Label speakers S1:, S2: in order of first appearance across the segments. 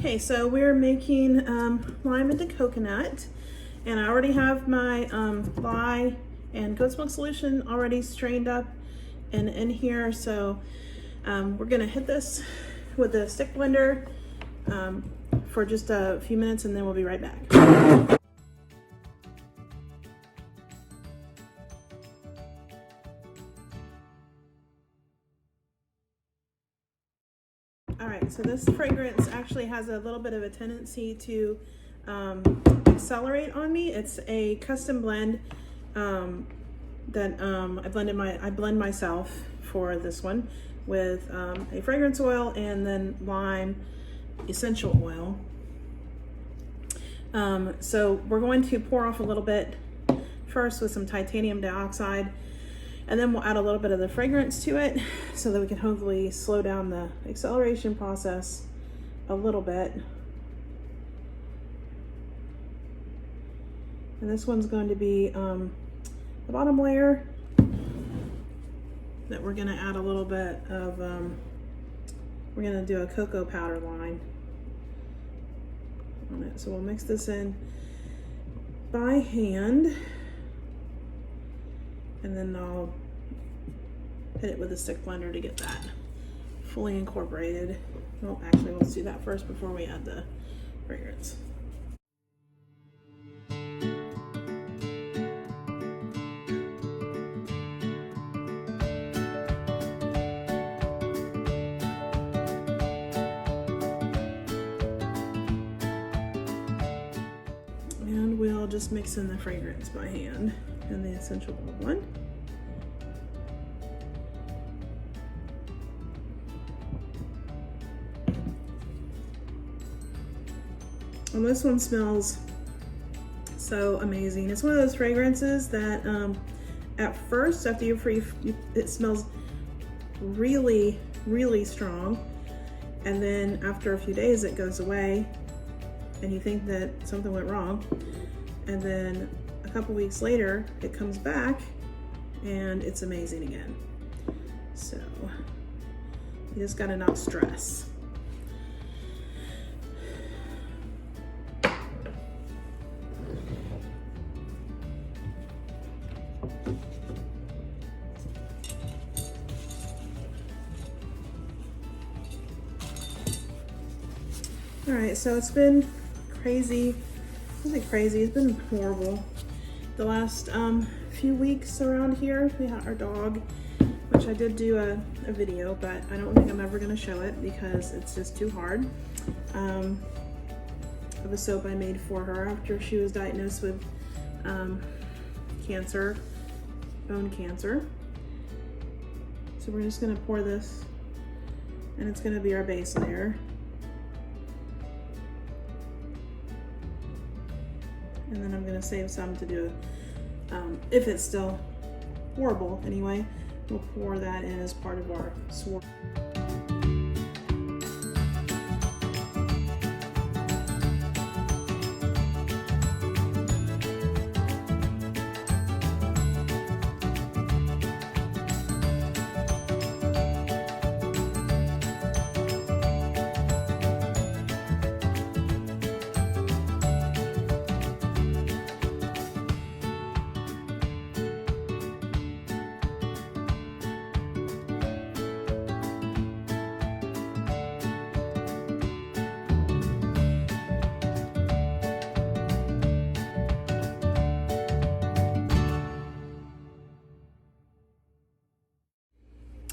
S1: Okay, so we're making lime into coconut, and I already have my lye and goat's milk solution already strained up and in here. So we're gonna hit this with a stick blender for just a few minutes, and then we'll be right back. All right, so this fragrance actually has a little bit of a tendency to accelerate on me. It's a custom blend that I blend myself for this one with a fragrance oil and then lime essential oil. So we're going to pour off a little bit first with some titanium dioxide, and then we'll add a little bit of the fragrance to it so that we can hopefully slow down the acceleration process a little bit. And this one's going to be the bottom layer that we're gonna add a little bit of, we're gonna do a cocoa powder line on it. So we'll mix this in by hand, and then I'll hit it with a stick blender to get that fully incorporated. Well, actually, let's do that first before we add the fragrance. And we'll just mix in the fragrance by hand and the essential oil one. And this one smells so amazing. It's one of those fragrances that at first, after it smells really, really strong. And then after a few days, it goes away and you think that something went wrong. And then a couple weeks later, it comes back and it's amazing again. So you just gotta not stress. All right, so it's been crazy. It's been horrible. The last few weeks around here, we had our dog, which I did do a video, but I don't think I'm ever gonna show it because it's just too hard. Of a soap I made for her after she was diagnosed with cancer, bone cancer. So we're just gonna pour this, and it's gonna be our base layer. And then I'm gonna save some to do, if it's still horrible anyway, we'll pour that in as part of our swirl.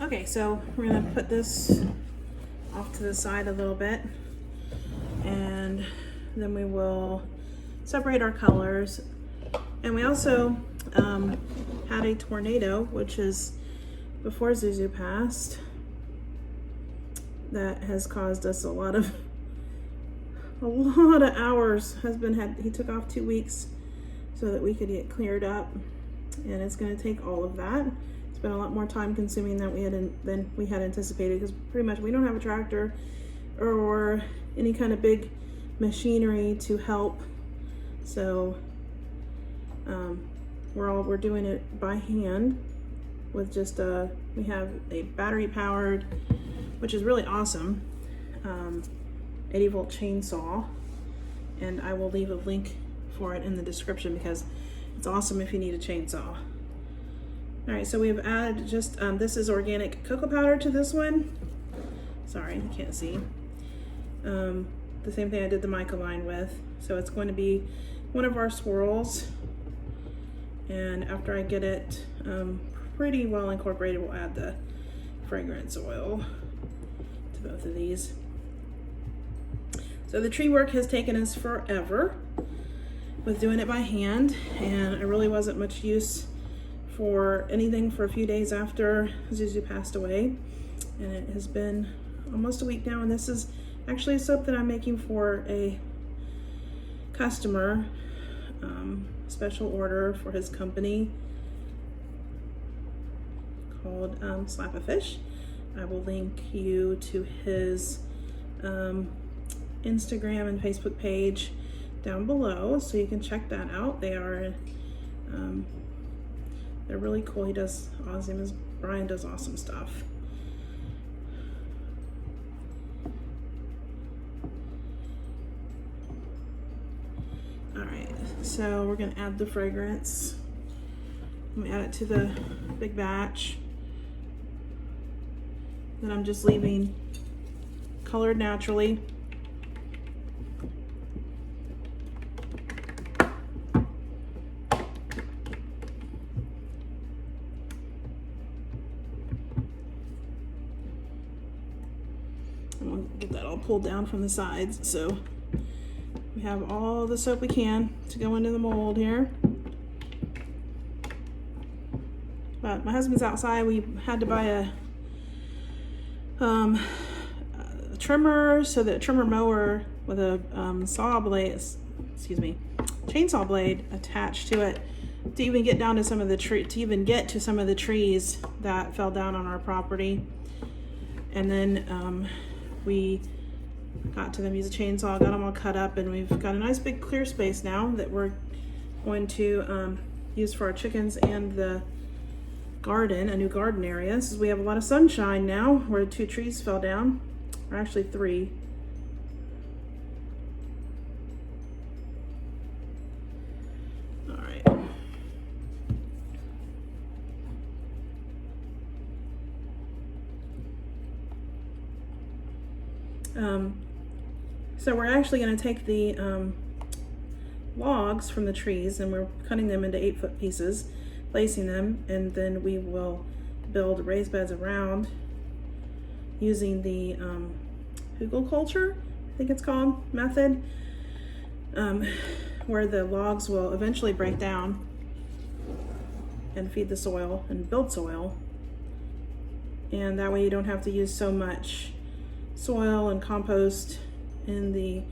S1: Okay, so we're gonna put this off to the side a little bit, and then we will separate our colors. And we also had a tornado, which is before Zuzu passed, that has caused us a lot of hours. He took off 2 weeks so that we could get cleared up, and it's going to take all of that. It's been a lot more time consuming than we had anticipated, because pretty much we don't have a tractor or any kind of big machinery to help. So we're doing it by hand with just we have a battery powered, which is really awesome, 80-volt chainsaw, and I will leave a link for it in the description because it's awesome if you need a chainsaw. All right, so we've added just, this is organic cocoa powder to this one. Sorry, you can't see. The same thing I did the mica line with. So it's going to be one of our swirls. And after I get it pretty well incorporated, we'll add the fragrance oil to both of these. So the tree work has taken us forever with doing it by hand, and it really wasn't much use for anything for a few days after Zuzu passed away. And it has been almost a week now, and this is actually a soap that I'm making for a customer, special order for his company called Slap a Fish. I will link you to his Instagram and Facebook page down below so you can check that out. They are they're really cool. He does awesome. Brian does awesome stuff. All right, so we're gonna add the fragrance. I'm gonna add it to the big batch. Then I'm just leaving colored naturally. And we'll get that all pulled down from the sides. So we have all the soap we can to go into the mold here. But my husband's outside. We had to buy a trimmer, so the trimmer mower with a chainsaw blade attached to it to even get down to some of the trees that fell down on our property. And then we got to them, use a chainsaw, got them all cut up, and we've got a nice big clear space now that we're going to use for our chickens and the garden, a new garden area. So we have a lot of sunshine now where 2 trees fell down, or actually 3. All right. So we're actually going to take the logs from the trees, and we're cutting them into 8-foot pieces, placing them, and then we will build raised beds around using the hugelkultur, I think it's called, method, where the logs will eventually break down and feed the soil and build soil. And that way you don't have to use so much soil and compost in the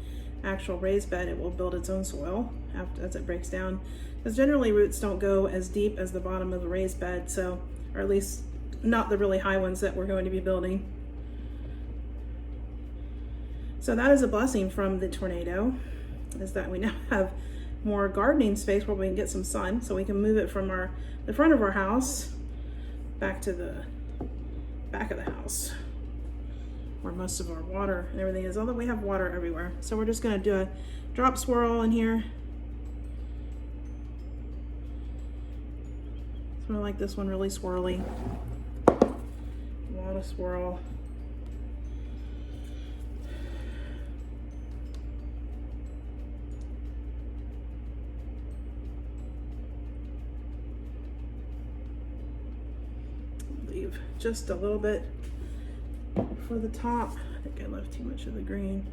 S1: actual raised bed. It will build its own soil as it breaks down, because generally roots don't go as deep as the bottom of a raised bed, so, or at least not the really high ones that we're going to be building. So that is a blessing from the tornado, is that we now have more gardening space where we can get some sun, so we can move it from the front of our house back to the back of the house where most of our water and everything is, although we have water everywhere. So we're just going to do a drop swirl in here. So I like this one really swirly. A lot of swirl. Leave just a little bit for the top. I think I left too much of the green.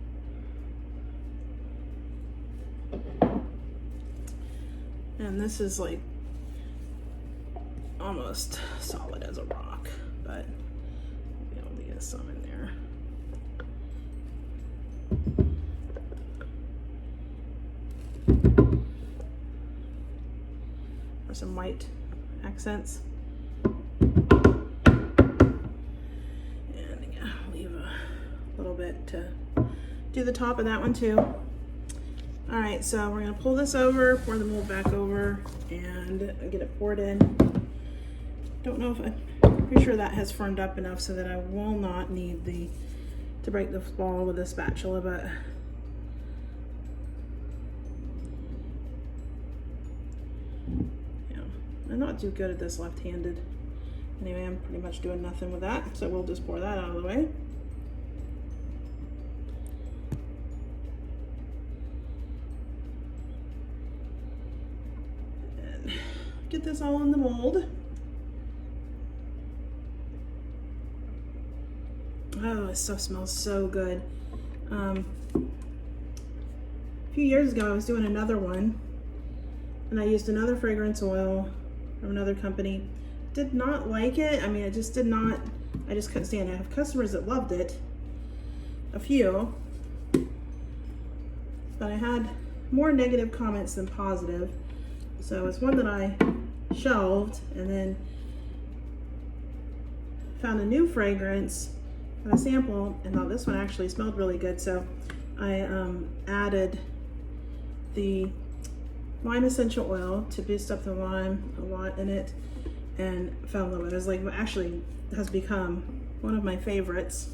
S1: And this is like almost solid as a rock, but I'll be able to get some in there. For some white accents. Bit to do the top of that one too. All right, so we're gonna pull this over, pour the mold back over, and get it poured in. Don't know if I'm pretty sure that has firmed up enough so that I will not need to to break the ball with a spatula, but yeah, I'm not too good at this left-handed. Anyway, I'm pretty much doing nothing with that, so we'll just pour that out of the way. And get this all in the mold. Oh, this stuff smells so good. A few years ago, I was doing another one, and I used another fragrance oil from another company. Did not like it. I mean, it just did not, I just couldn't stand it. I have customers that loved it, a few, but I had more negative comments than positive. So it's one that I shelved, and then found a new fragrance a sample and thought this one actually smelled really good, so I added the lime essential oil to boost up the lime a lot in it, and fell in love with it. It was like, actually has become one of my favorites.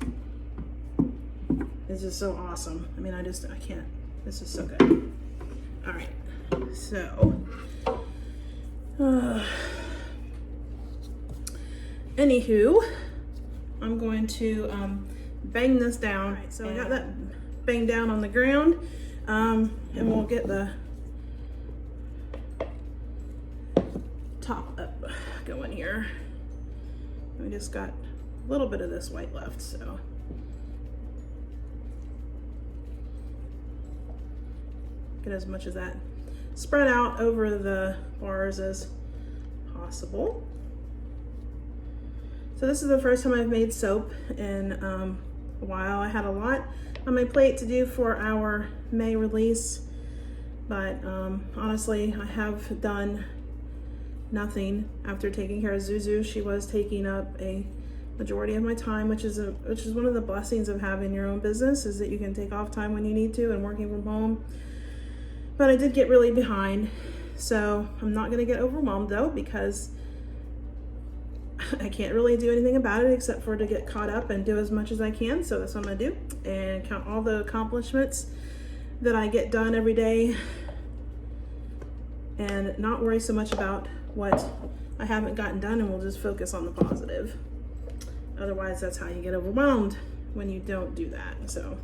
S1: It's just so awesome. I mean, I can't, this is so good. All right, so anywho, I'm going to bang this down. Right, so I got that banged down on the ground, and we'll get the top up going here. We just got a little bit of this white left, so get as much of that spread out over the bars as possible. So this is the first time I've made soap in a while. I had a lot on my plate to do for our May release, but honestly, I have done nothing after taking care of Zuzu. She was taking up a majority of my time, which is one of the blessings of having your own business, is that you can take off time when you need to and working from home. But I did get really behind, so I'm not gonna get overwhelmed though, because I can't really do anything about it except for to get caught up and do as much as I can. So that's what I'm gonna do, and count all the accomplishments that I get done every day and not worry so much about what I haven't gotten done, and we'll just focus on the positive. Otherwise, that's how you get overwhelmed, when you don't do that. So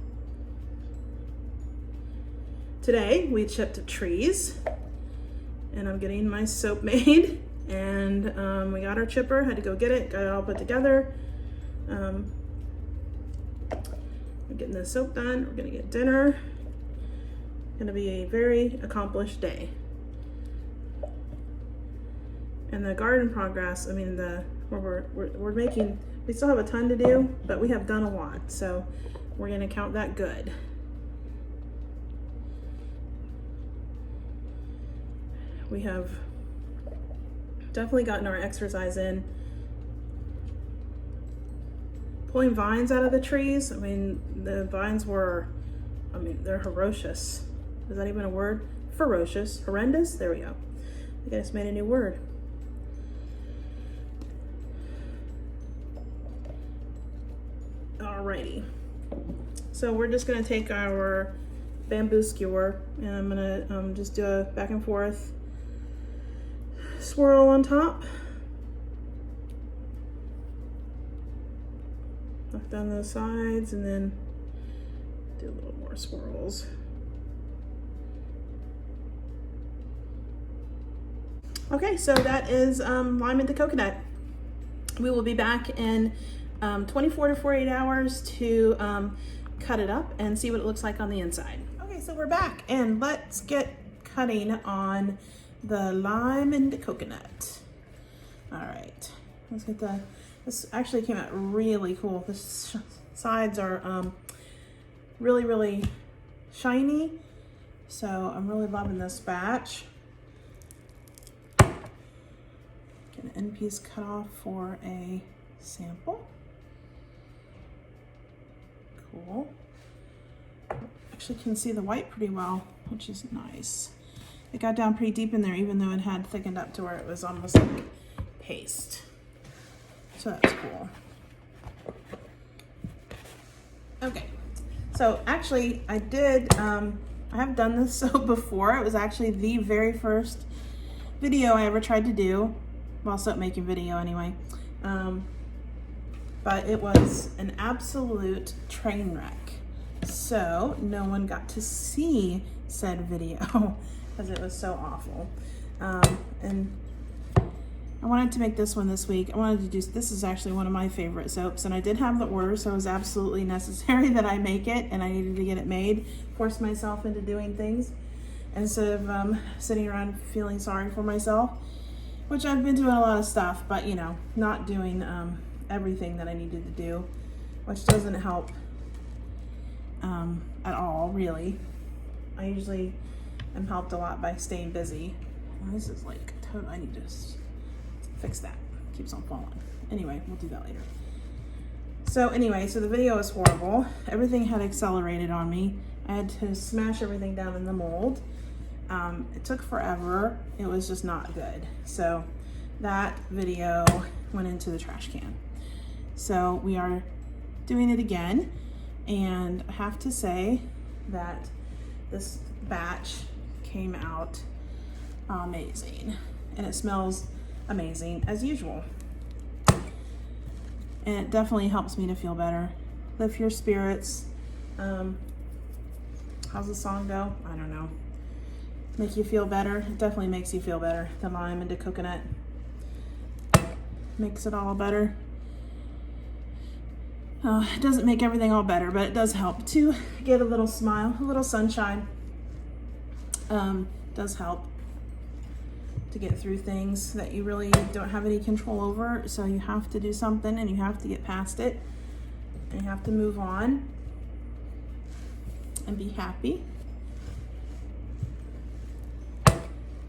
S1: today we chipped trees, and I'm getting my soap made. And we got our chipper, had to go get it, got it all put together. We're getting the soap done, we're gonna get dinner. Gonna be a very accomplished day. And the garden progress, I mean, we're making, we still have a ton to do, but we have done a lot, so we're gonna count that good. We have definitely gotten our exercise in. Pulling vines out of the trees, I mean, the vines were, I mean, they're ferocious. Is that even a word? Ferocious, horrendous, there we go. I just made a new word. Alrighty, so we're just gonna take our bamboo skewer, and I'm gonna just do a back and forth swirl on top. Knock down those sides, and then do a little more swirls. Okay, so that is lime into coconut. We will be back in 24 to 48 hours to cut it up and see what it looks like on the inside. Okay, so we're back, and let's get cutting on the lime and the coconut. All right, let's get this actually came out really cool. The sides are really, really shiny. So I'm really loving this batch. Get an end piece cut off for a sample. Cool. Actually can see the white pretty well, which is nice. It got down pretty deep in there, even though it had thickened up to where it was almost like paste. So that's cool. Okay, so actually I did, I have done this soap before. It was actually the very first video I ever tried to do, well, soap making video anyway. But it was an absolute train wreck. So no one got to see said video because it was so awful. And I wanted to make this one this week. I wanted to do, this is actually one of my favorite soaps, and I did have the order, so it was absolutely necessary that I make it, and I needed to get it made, force myself into doing things instead of sitting around feeling sorry for myself, which I've been doing a lot of stuff, but you know, not doing everything that I needed to do, which doesn't help at all, really. I usually am helped a lot by staying busy. Well, this is like, I need to fix that. Keeps on falling. Anyway, we'll do that later. So anyway, so the video is horrible. Everything had accelerated on me. I had to smash everything down in the mold. It took forever. It was just not good. So that video went into the trash can. So we are doing it again. And I have to say that this batch came out amazing. And it smells amazing as usual. And it definitely helps me to feel better. Lift your spirits. How's the song go? I don't know. Make you feel better. It definitely makes you feel better. The lime into coconut makes it all better. It doesn't make everything all better, but it does help to get a little smile, a little sunshine. Does help to get through things that you really don't have any control over. So you have to do something and you have to get past it and you have to move on and be happy.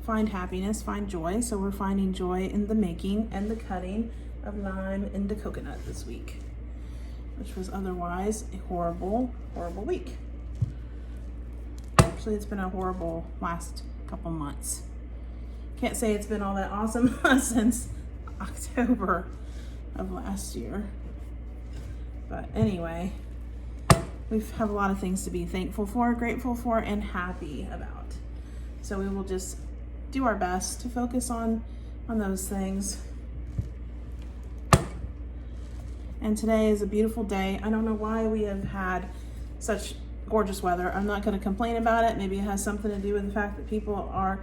S1: Find happiness, find joy. So we're finding joy in the making and the cutting of lime into coconut this week, which was otherwise a horrible, horrible week. Actually, it's been a horrible last couple months. Can't say it's been all that awesome since October of last year. But anyway, we have a lot of things to be thankful for, grateful for, and happy about. So we will just do our best to focus on those things. And today is a beautiful day. I don't know why we have had such gorgeous weather. I'm not going to complain about it. Maybe it has something to do with the fact that people are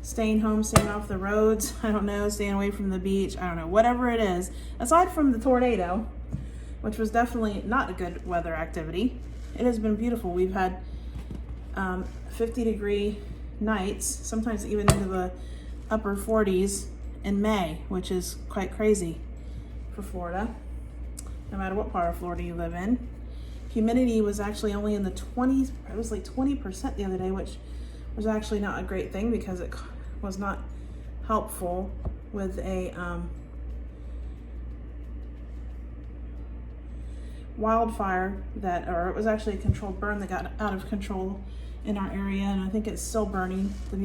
S1: staying home, staying off the roads. I don't know, staying away from the beach. I don't know, whatever it is. Aside from the tornado, which was definitely not a good weather activity, it has been beautiful. We've had 50-degree nights, sometimes even into the upper 40s in May, which is quite crazy for Florida, no matter what part of Florida you live in. Humidity was actually only in the 20s. It was like 20% the other day, which was actually not a great thing because it was not helpful with a wildfire or it was actually a controlled burn that got out of control in our area, and I think it's still burning. The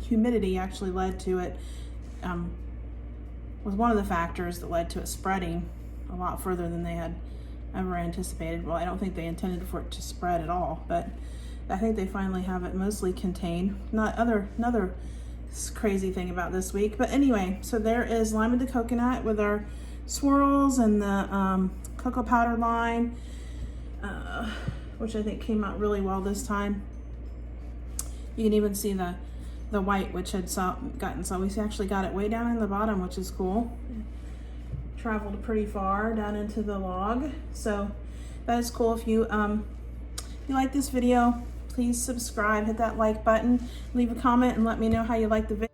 S1: humidity actually led to it, was one of the factors that led to it spreading a lot further than they had ever anticipated. Well, I don't think they intended for it to spread at all, but I think they finally have it mostly contained. Another crazy thing about this week. But anyway, so there is lime into coconut with our swirls and the cocoa powder line, which I think came out really well this time. You can even see the white, which had gotten, so we actually got it way down in the bottom, which is cool. Traveled pretty far down into the log, so that is cool. If you like this video, please subscribe, hit that like button, leave a comment, and let me know how you like the video.